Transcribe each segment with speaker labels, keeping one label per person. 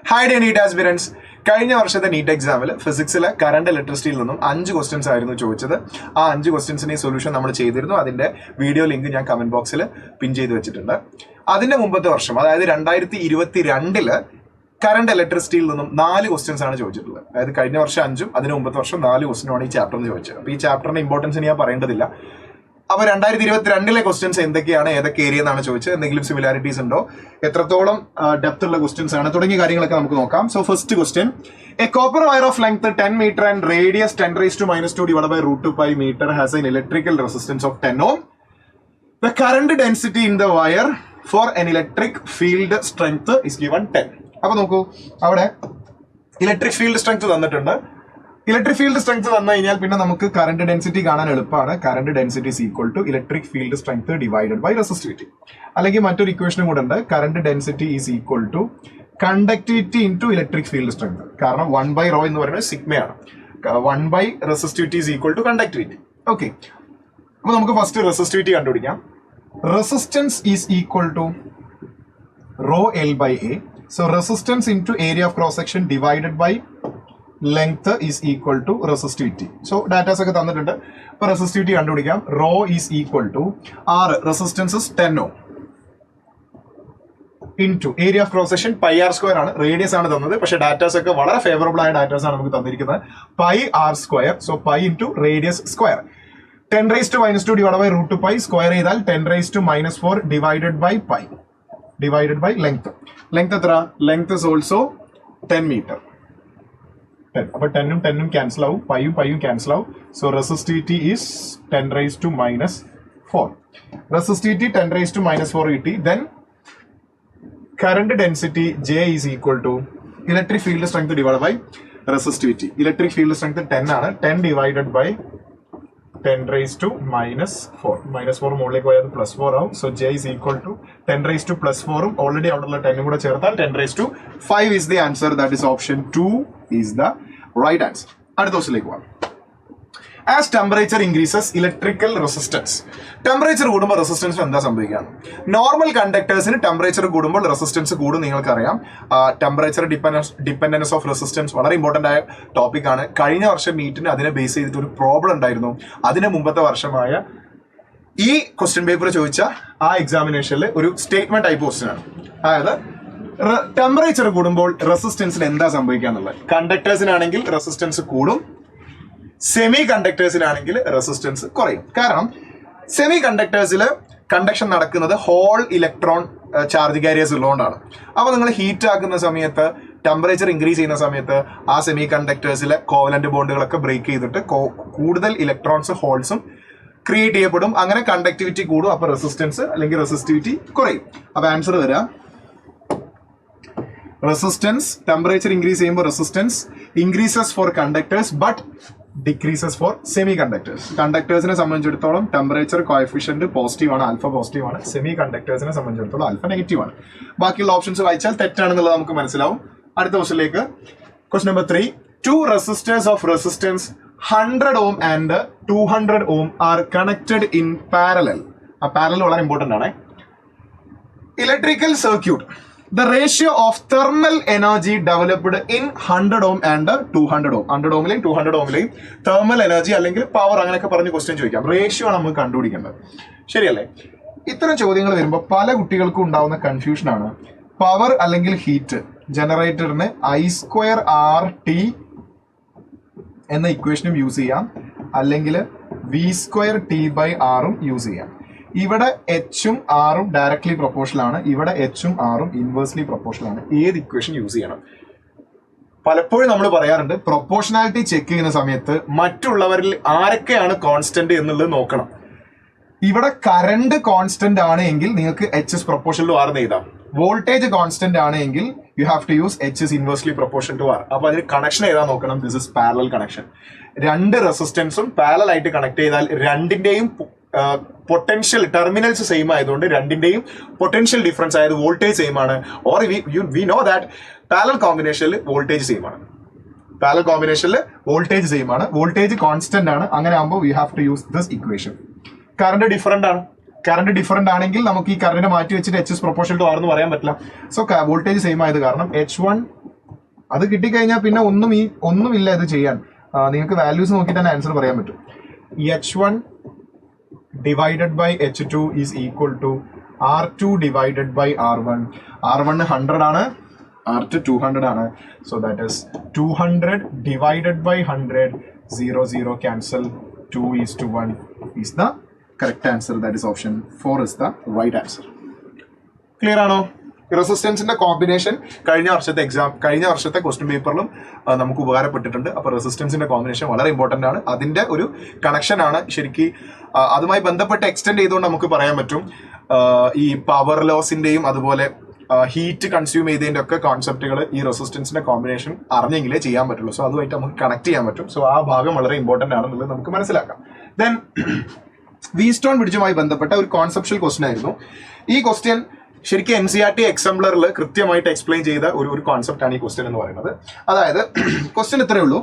Speaker 1: Hi day NEET aspirants. കഴിഞ്ഞ വർഷത്തെ NEET എക്സാമിൽ ഫിസിക്സിലെ കറണ്ട് ഇലക്ട്രിസിറ്റിയിൽ നിന്നും 5 ക്വസ്റ്റ്യൻസ് ആയിരുന്നു ചോദിച്ചത്. ആ 5 ക്വസ്റ്റ്യൻസിന്റെ സൊല്യൂഷൻ നമ്മൾ ചെയ്തിരുന്നു. അതിന്റെ വീഡിയോ ലിങ്ക് ഞാൻ കമന്റ് ബോക്സിൽ പിൻ ചെയ്ത് വെച്ചിട്ടുണ്ട്. അതിന്റെ മുമ്പത്തെ വർഷം, അതായത് 2022 കറണ്ട് ഇലക്ട്രിസിറ്റിയിൽ നിന്നും 4 ക്വസ്റ്റ്യൻസ് ആണ് ചോദിച്ചിട്ടുള്ളത്. അതായത് കഴിഞ്ഞ വർഷം 5ഉം അതിന് മുമ്പത്തെ വർഷം 4 ക്വസ്റ്റ്യനാണ് ഈ ചാപ്റ്ററിന് ചോദിച്ചത്. അപ്പോൾ ഈ ചാപ്റ്ററിന്റെ ഇമ്പോർട്ടൻസ് ഞാൻ പറയേണ്ടതില്ല. അപ്പൊ 2022 ക്വസ്റ്റ്യൻസ് എന്തൊക്കെയാണ്, ഏതൊക്കെ ഏരിയ എന്നാണ് ചോദിച്ചത്, എന്തെങ്കിലും സിമിലാരിറ്റീസ് ഉണ്ടോ, എത്രത്തോളം ഡെപ്ത് ഉള്ള ക്വസ്റ്റ്യൻസ് ആണ് തുടങ്ങിയ കാര്യങ്ങളൊക്കെ നമുക്ക് നോക്കാം. So first question, A copper wire of length 10 meter and radius 10⁻² divided by √2π meter has an electrical resistance of 10 ohm. The current density in the wire for an electric field strength is given 10. അപ്പൊ നോക്കൂ, അവിടെ electric field strength തന്നിട്ടുണ്ട്. Electric field strength തന്നു കഴിഞ്ഞാൽ പിന്നെ നമുക്ക് current density കാണാൻ എളുപ്പമാണ്. Current density is equal to electric field strength divided by resistivity. അല്ലെങ്കിൽ മറ്റൊരു ഇക്വേഷനും കൂടെ ഉണ്ട്, current density is equal to conductivity into electric field strength. കാരണം 1/ρ എന്ന് പറയുന്നത് സിഗ്മയാണ്. 1 resistivity is equal to conductivity. Okay, അപ്പൊ നമുക്ക് ഫസ്റ്റ് റെസിസ്റ്റിവിറ്റി കണ്ടുപിടിക്കാം. Resistance is equal to ρL/A. So resistance into area of cross section divided by length is equal to resistivity. So datas ഒക്കെ തന്നിട്ടുണ്ട്. അപ്പോൾ resistivity കണ്ടുപിടിക്കാം. Rho is equal to R, resistance is 10 ohm into area of cross section πr² ആണ്. Radius ആണ് തന്നത്, പക്ഷേ datas ഒക്കെ വളരെ ഫേവറബിൾ ആയ ഡാറ്റാസ് ആണ് നമുക്ക് തന്നിരിക്കുന്നത്. πr², so π into radius square. 10⁻² divided by √2π square ചെയ്താൽ 10⁻⁻4 divided by length. Length എത്ര? Length is also 10 meter. 10. അപ്പൊ 10ഉം 10ഉം ക്യാൻസൽ ആവും, പൈയും ക്യാൻസൽ ആവും. So resistivity is 10⁻⁻4. റെസിസ്റ്റിവിറ്റി 10⁻⁻4 കിട്ടി. Then current density J is equal to electric field strength divide by resistivity. Electric field strength 10 ആണ്. 10 divided by 10⁻⁻4. -4 മുകളിലേക്ക് പോയാൽ +4 ആവും. So J is equal to 10⁻+4ഉം ഓൾറെഡി അവിടെയുള്ള 10ഉം കൂടെ ചേർത്താൽ 10⁻5 is the answer. That is option 2 is the right answer. അടുത്ത ക്വസ്റ്റ്യനിലേക്ക് പോകാം. As temperature increases electrical resistance. Temperature കൂടുമ്പോൾ റെസിസ്റ്റൻസിന് എന്താ സംഭവിക്കാം? നോർമൽ കണ്ടക്ടേഴ്സിന് ടെമ്പറേച്ചർ കൂടുമ്പോൾ റെസിസ്റ്റൻസ് കൂടും, നിങ്ങൾക്കറിയാം. ടെമ്പറേച്ചർ ഡിപ്പെൻഡൻസ് ഓഫ് റെസിസ്റ്റൻസ് വളരെ ഇമ്പോർട്ടന്റ് ആയ ടോപ്പിക് ആണ്. കഴിഞ്ഞ വർഷം നീറ്റിന് അതിനെ ബേസ് ചെയ്തിട്ട് ഒരു പ്രോബ്ലം ഉണ്ടായിരുന്നു. അതിന് മുമ്പത്തെ വർഷമായ ഈ ക്വസ്റ്റ്യൻ പേപ്പർ ചോദിച്ച ആ എക്സാമിനേഷനിൽ ഒരു സ്റ്റേറ്റ്മെന്റ് ടൈപ്പ് ക്വസ്റ്റ്യൻ ആണ്. അതായത് ടെമ്പറേച്ചർ കൂടുമ്പോൾ റെസിസ്റ്റൻസിന് എന്താ സംഭവിക്കുക എന്നുള്ളത്. കണ്ടക്ടേഴ്സിനാണെങ്കിൽ റെസിസ്റ്റൻസ് കൂടും, സെമി കണ്ടക്ടേഴ്സിനാണെങ്കിൽ റെസിസ്റ്റൻസ് കുറയും. കാരണം സെമി കണ്ടക്ടേഴ്സിൽ കണ്ടക്ഷൻ നടക്കുന്നത് ഹോൾ ഇലക്ട്രോൺ ചാർജ് കാരിയേഴ്സ് ഉള്ളതുകൊണ്ടാണ്. അപ്പോൾ നിങ്ങൾ ഹീറ്റ് ആക്കുന്ന സമയത്ത്, ടെമ്പറേച്ചർ ഇൻക്രീസ് ചെയ്യുന്ന സമയത്ത് ആ സെമി കണ്ടക്ടേഴ്സിലെ കോവലന്റ് ബോണ്ടുകളൊക്കെ ബ്രേക്ക് ചെയ്തിട്ട് കൂടുതൽ ഇലക്ട്രോൺസ് ഹോൾസും ക്രിയേറ്റ് ചെയ്യപ്പെടും. അങ്ങനെ കണ്ടക്ടിവിറ്റി കൂടും, അപ്പോൾ റെസിസ്റ്റൻസ് അല്ലെങ്കിൽ റെസിസ്റ്റിവിറ്റി കുറയും. അപ്പോൾ ആൻസർ വരാം, റെസിസ്റ്റൻസ് ടെമ്പറേച്ചർ ഇൻക്രീസ് ചെയ്യുമ്പോൾ resistance increases for conductors but decreases for semiconductors. കണ്ടക്ടേഴ്സിനെ സംബന്ധിച്ചിടത്തോളം ടെമ്പറേച്ചർ കോഎഫിഷ്യന്റ് പോസിറ്റീവ് ആണ്, ആൽഫ പോസിറ്റീവ് ആണ്. സെമി കണ്ടക്ടേഴ്സിനെ സംബന്ധിച്ചിടത്തോളം ആൽഫ നെഗറ്റീവ് ആണ്. ബാക്കിയുള്ള ഓപ്ഷൻസ് വായിച്ചാൽ തെറ്റാണെന്നുള്ളത് നമുക്ക് മനസ്സിലാവും. അടുത്ത ക്വസ്റ്റ്യനിലേക്ക്, question number 3. 2 resistors of resistance 100 ohm and 200 ohm are connected in parallel. ആ പാരലൽ വളരെ ഇമ്പോർട്ടന്റ് ആണ്. Electrical circuit, the ratio of thermal energy developed in 100 ohm and 200 ohm. 100 ohമിലെയും 200 ohമിലെയും thermal energy അല്ലെങ്കിൽ പവർ അങ്ങനെയൊക്കെ പറഞ്ഞ് ക്വസ്റ്റ്യൻ ചോദിക്കാം. റേഷ്യോ ആണ് നമുക്ക് കണ്ടുപിടിക്കേണ്ടത്, ശരിയല്ലേ? ഇത്തരം ചോദ്യങ്ങൾ വരുമ്പോൾ പല കുട്ടികൾക്കും ഉണ്ടാവുന്ന കൺഫ്യൂഷൻ ആണ്. പവർ അല്ലെങ്കിൽ ഹീറ്റ് ജനറേറ്ററിന് I²RT എന്ന ഇക്വേഷനും യൂസ് ചെയ്യാം, അല്ലെങ്കിൽ V²T/R യൂസ് ചെയ്യാം. ഇവിടെ H-ഉം R-ഉം ഡയറക്ട്ലി പ്രൊപ്പോർഷണൽ ആണ്, ഇവിടെ H-ഉം R-ഉം ഇൻവേഴ്സ്ലി പ്രൊപ്പോർഷണൽ ആണ്. ഏത് ഇക്വേഷൻ യൂസ് ചെയ്യണം? പലപ്പോഴും നമ്മൾ പറയാറുണ്ട്, പ്രൊപ്പോർഷണാലിറ്റി ചെക്ക് ചെയ്യുന്ന സമയത്ത് മറ്റുള്ളവരിൽ ആരൊക്കെയാണ് കോൺസ്റ്റന്റ് എന്നുള്ളത് നോക്കണം. ഇവിടെ കറണ്ട് കോൺസ്റ്റന്റ് ആണ് എങ്കിൽ നിങ്ങൾക്ക് H is proportional to R എന്ന് എഴുതാം. വോൾട്ടേജ് കോൺസ്റ്റന്റ് ആണ് എങ്കിൽ you have to use H is inversely proportional to R. അപ്പൊ അതിന് കണക്ഷൻ ഏതാ നോക്കണം. This is parallel connection. 2 റെസിസ്റ്റൻസും പാരലൽ ആയിട്ട് കണക്ട് ചെയ്താൽ രണ്ടിന്റെയും പൊട്ടൻഷ്യൽ ടെർമിനൽസ് സെയിം ആയതുകൊണ്ട് രണ്ടിന്റെയും പൊട്ടൻഷ്യൽ ഡിഫറൻസ് ആയത് വോൾട്ടേജ് സെയിം ആണ്. Or we know that parallel കോമ്പിനേഷനിൽ വോൾട്ടേജ് സെയിം ആണ്. പാരലൽ കോമ്പിനേഷനിൽ വോൾട്ടേജ് സെയിം ആണ്, വോൾട്ടേജ് കോൺസ്റ്റന്റ് ആണ്. അങ്ങനെ ആകുമ്പോൾ we have to use this equation. Current different ആണ്. കറണ്ട് ഡിഫറന്റ് ആണെങ്കിൽ നമുക്ക് ഈ കറണ്ട് മാറ്റി വെച്ചിട്ട് H is proportional to R എന്ന് പറയാൻ പറ്റില്ല. സോ വോൾട്ടേജ് സെയിം ആയത് കാരണം H1 അത് കിട്ടിക്കഴിഞ്ഞാൽ പിന്നെ ഒന്നുമില്ല ഇത് ചെയ്യാൻ. നിങ്ങൾക്ക് വാല്യൂസ് നോക്കി തന്നെ ആൻസർ പറയാൻ പറ്റും. H1 divided by H2 is equal to R2 divided by R1. R1 100 ആണ്, R2 200 ആണ്. So that is 200 divided by 100. 0 0 cancel. 2:1 is the correct answer. That is option 4 is the right answer. Clear ആണോ? റെസിസ്റ്റൻസിന്റെ combination കഴിഞ്ഞ വർഷത്തെ question പേപ്പറിലും നമുക്ക് ഉപകാരപ്പെട്ടിട്ടുണ്ട്. അപ്പോൾ റെസിസ്റ്റൻസിന്റെ combination വളരെ ഇമ്പോർട്ടന്റ് ആണ്. അതിന്റെ ഒരു കണക്ഷൻ ആണ് ശരിക്കും അതുമായി ബന്ധപ്പെട്ട് എക്സ്റ്റെൻഡ് ചെയ്തുകൊണ്ട് നമുക്ക് പറയാൻ പറ്റും. ഈ പവർ ലോസിന്റെയും അതുപോലെ ഹീറ്റ് കൺസ്യൂം ചെയ്തതിന്റെ ഒക്കെ കോൺസെപ്റ്റുകൾ ഈ റെസിസ്റ്റൻസിന്റെ കോമ്പിനേഷൻ അറിഞ്ഞെങ്കിലേ ചെയ്യാൻ പറ്റുള്ളൂ. സോ അതുമായിട്ട് നമുക്ക് കണക്ട് ചെയ്യാൻ പറ്റും. സോ ആ ഭാഗം വളരെ ഇമ്പോർട്ടന്റ് ആണെന്നുള്ളത് നമുക്ക് മനസ്സിലാക്കാം. ദെൻ വീറ്റ്സ്റ്റോൺ ബ്രിഡ്ജുമായി ബന്ധപ്പെട്ട ഒരു കോൺസെപ്ഷ്യൽ ക്വസ്റ്റ്യൻ ആയിരുന്നു. ഈ ക്വസ്റ്റ്യൻ ശരിക്കും NCERT എക്സാംപ്ലറിൽ കൃത്യമായിട്ട് എക്സ്പ്ലെയിൻ ചെയ്ത ഒരു കോൺസെപ്റ്റ് ആണ് ഈ ക്വസ്റ്റ്യൻ എന്ന് പറയുന്നത്. അതായത് ക്വസ്റ്റ്യൻ ഇത്രയേ ഉള്ളൂ,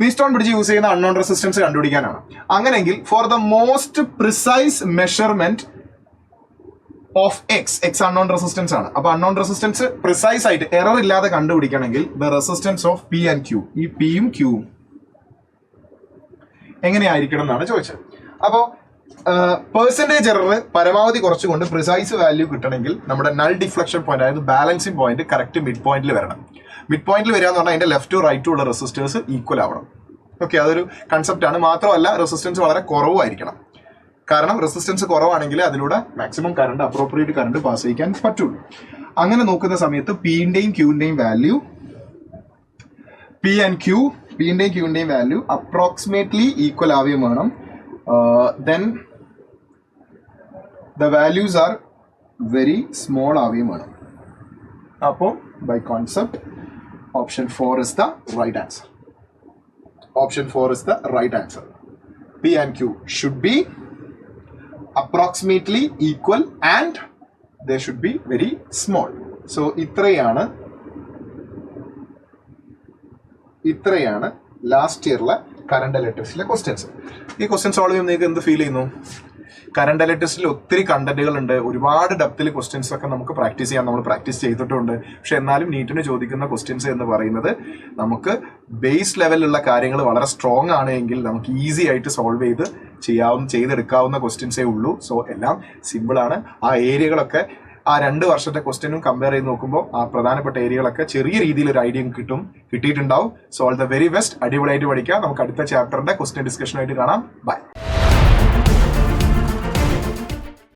Speaker 1: വീറ്റ്സ്റ്റോൺ ബ്രിഡ്ജ് യൂസ് ചെയ്യുന്ന അൺനോൺ റെസിസ്റ്റൻസ് കണ്ടുപിടിക്കാനാണ്. അങ്ങനെയെങ്കിൽ for the most precise measurement of X unknown resistance ആണ്. അപ്പൊ അൺനോൺ റെസിസ്റ്റൻസ് പ്രിസൈസ് ആയിട്ട് എറർ ഇല്ലാതെ കണ്ടുപിടിക്കണമെങ്കിൽ the resistance of P and Q, ഈ പിയും ക്യൂവും എങ്ങനെയായിരിക്കണം എന്നാണ് ചോദിച്ചത്. അപ്പോൾ പെർസെന്റേജ് എറർ പരമാവധി കുറച്ചുകൊണ്ട് പ്രിസൈസ് വാല്യൂ കിട്ടണമെങ്കിൽ നമ്മുടെ നൾ ഡിഫ്ലക്ഷൻ പോയിന്റ്, അതായത് ബാലൻസിംഗ് പോയിന്റ് കറക്റ്റ് മിഡ് പോയിന്റിൽ വരണം. മിഡ് പോയിന്റിൽ വരിക എന്ന് പറഞ്ഞാൽ അതിന്റെ ലെഫ്റ്റും റൈറ്റും ഉള്ള റെസിസ്റ്റേഴ്സ് ഈക്വൽ ആവണം. ഓക്കെ, അതൊരു കൺസെപ്റ്റ് ആണ്. മാത്രമല്ല റെസിസ്റ്റൻസ് വളരെ കുറവായിരിക്കണം. കാരണം റെസിസ്റ്റൻസ് കുറവാണെങ്കിൽ അതിലൂടെ maximum current, appropriate current pass ചെയ്യിക്കാൻ പറ്റുള്ളൂ. അങ്ങനെ നോക്കുന്ന സമയത്ത് പിന്റെയും ക്യൂവിന്റെയും വാല്യൂ, പിന്റെയും ക്യൂവിന്റെയും വാല്യൂ അപ്രോക്സിമേറ്റ്ലി ഈക്വൽ ആവുകയും വേണം. Then the values are very small ആവുകയും വേണം. അപ്പോൾ by concept option 4 is the right answer. Option 4 is the right answer. P and Q should be approximately equal and they should be very small. So ഇത്രയാണ് last ഇയറിലെ current ഇലക്ട്രിക്സിലെ questions. ഈ question solve ചെയ്യുമ്പോൾ നിങ്ങൾക്ക് എന്ത് feel ചെയ്യുന്നു? Current ഇലക്ട്രിക്സിൽ ഒത്തിരി കണ്ടന്റുകൾ ഉണ്ട്, ഒരുപാട് ഡെപ്തിൽ questions ഒക്കെ നമുക്ക് പ്രാക്ടീസ് ചെയ്യാൻ നമ്മൾ പ്രാക്ടീസ് ചെയ്തിട്ടുണ്ട്. പക്ഷെ എന്നാലും നീറ്റിന് ചോദിക്കുന്ന ക്വസ്റ്റ്യൻസ് എന്ന് പറയുന്നത് നമുക്ക് ബേസ് ലെവലിലുള്ള കാര്യങ്ങൾ വളരെ സ്ട്രോങ് ആണ് എങ്കിൽ നമുക്ക് ഈസി ആയിട്ട് സോൾവ് ചെയ്തെടുക്കാവുന്ന ക്വസ്റ്റ്യൻസേ ഉള്ളൂ. സോ എല്ലാം സിമ്പിൾ ആണ്. ആ ഏരിയകളൊക്കെ ആ 2 വർഷത്തെ ക്വസ്റ്റ്യനും കമ്പയർ ചെയ്ത് നോക്കുമ്പോൾ ആ പ്രധാനപ്പെട്ട ഏരിയകളൊക്കെ ചെറിയ രീതിയിൽ ഒരു ഐഡിയ കിട്ടിയിട്ടുണ്ടാവും. So all the very best. അടിപൊളിയായിട്ട് പഠിക്കാം. നമുക്ക് അടുത്ത ചാപ്റ്ററിന്റെ ക്വസ്റ്റ്യൻ ഡിസ്കഷനായിട്ട് കാണാം. ബൈ.